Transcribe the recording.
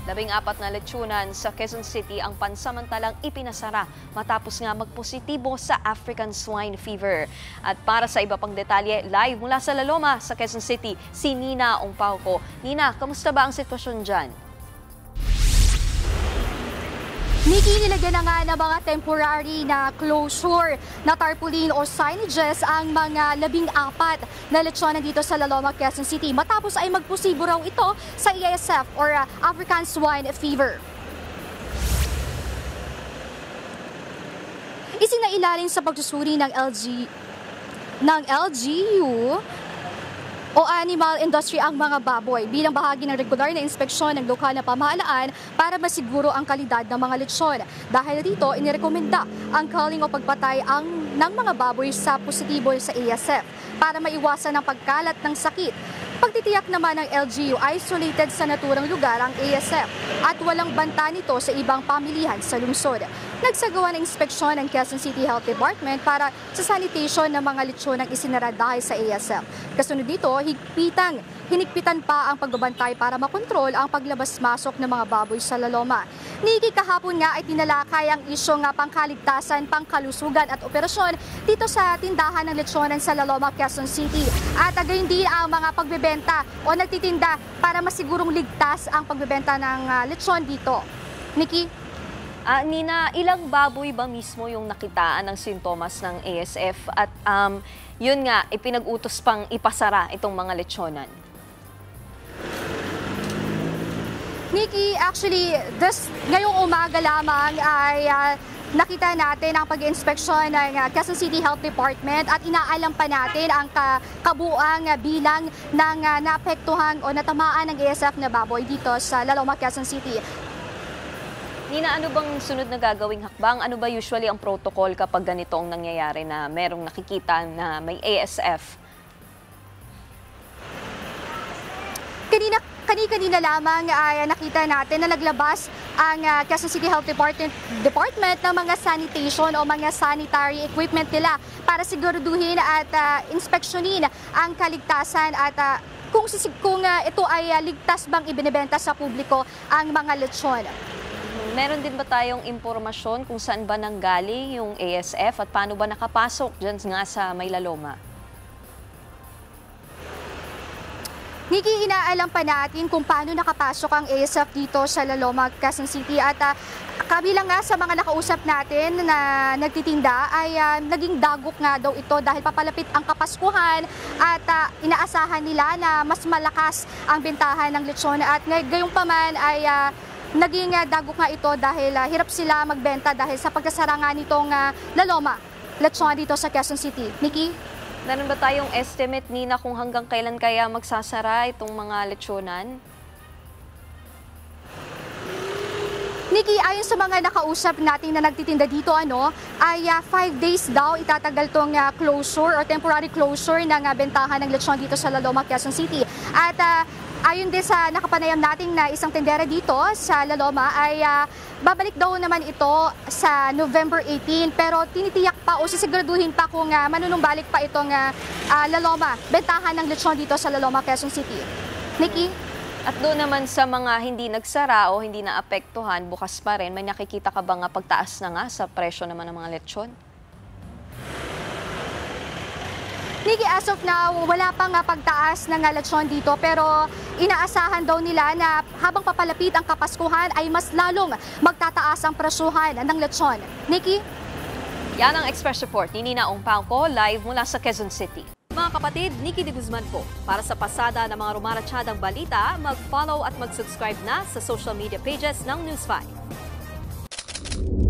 14 na lechonan sa Quezon City ang pansamantalang ipinasara matapos nga magpositibo sa African Swine Fever. At para sa iba pang detalye, live mula sa Laloma sa Quezon City, si Nina Ongpauco. Nina, kamusta ba ang sitwasyon dyan? Nikki, nilagyan na nga ng mga temporary na closure na tarpaulin o signages ang mga 14 na lechonan dito sa Laloma, Quezon City matapos ay magposibo raw ito sa ASF or African Swine Fever. Isinailalim sa pagsusuri ng LGU o animal industry ang mga baboy bilang bahagi ng regular na inspeksyon ng lokal na pamahalaan para masiguro ang kalidad ng mga lechon. Dahil dito, inirekomenda ang culling o pagpatay ng mga baboy sa positibo sa ASF para maiwasan ang pagkalat ng sakit. Pagtitiyak naman ng LGU, isolated sa naturang lugar ang ASF at walang banta nito sa ibang pamilihan sa lungsod. Nagsagawa ng inspeksyon ng Quezon City Health Department para sa sanitation ng mga lechonang isinara dahil sa ASF. Kasunod dito, hinigpitan pa ang pagbabantay para makontrol ang paglabas-masok ng mga baboy sa Laloma. Niki, kahapon nga ay tinalakay ang isyong pangkaligtasan, pangkalusugan at operasyon dito sa tindahan ng lechonan sa Laloma, Quezon City. At gayon din ang mga pagbebenta o nagtitinda para masigurong ligtas ang pagbebenta ng lechon dito. Niki? Nina, ilang baboy ba mismo yung nakitaan ng sintomas ng ASF at yun nga, ipinag-utos pang ipasara itong mga lechonan? Nikki, actually, ngayong umaga lamang ay nakita natin ang pag-inspeksyon ng Quezon City Health Department at inaalam pa natin ang kabuang bilang ng naapektuhan o natamaan ng ASF na baboy dito sa Laloma, Quezon City. Nina, ano bang sunod na gagawing hakbang? Ano ba usually ang protocol kapag ganito ang nangyayari na merong nakikita na may ASF? Kanina lamang ay nakita natin na naglabas ang Quezon City Health Department ng mga sanitation o mga sanitary equipment nila para siguraduhin at inspeksyonin ang kaligtasan at kung ito ay ligtas bang ibinebenta sa publiko ang mga lechon. Meron din ba tayong impormasyon kung saan ba nanggaling yung ASF at paano ba nakapasok dyan nga sa May Laloma? Nikki, inaalam pa natin kung paano nakapasok ang ASF dito sa Laloma, Quezon City at kabilang nga sa mga nakausap natin na nagtitinda ay naging dagok nga daw ito dahil papalapit ang Kapaskuhan at inaasahan nila na mas malakas ang bentahan ng lechon at gayong paman ay naging dagok nga ito dahil hirap sila magbenta dahil sa pagkasara nga nitong Laloma, lechon dito sa Quezon City. Nikki? Meron ba tayong estimate, Nina, kung hanggang kailan kaya magsasara itong mga lechonan? Nikki, ayon sa mga nakausap natin na nagtitinda dito, ay 5 days daw itatagal tong closure or temporary closure ng bentahan ng lechon dito sa Laloma, Quezon City. At ayon din sa nakapanayam nating na isang tendera dito sa Laloma ay babalik daw naman ito sa November 18 pero tinitiyak pa o sisiguraduhin pa kung manunumbalik pa itong Laloma, bentahan ng lechon dito sa Laloma, Quezon City. Nikki? At doon naman sa mga hindi nagsara o hindi naapektuhan, bukas pa rin, may nakikita ka ba nga pagtaas na nga sa presyo naman ng mga lechon? Nikki, as of now, wala pang pagtaas ng lechon dito pero inaasahan daw nila na habang papalapit ang Kapaskuhan ay mas lalong magtataas ang presyuhan ng lechon. Nikki? Yan ang Express Report ni Nina Ongpauco, live mula sa Quezon City. Mga kapatid, Nikki de Guzman po. Para sa pasada ng mga rumaratsyadang balita, mag-follow at mag-subscribe na sa social media pages ng News 5.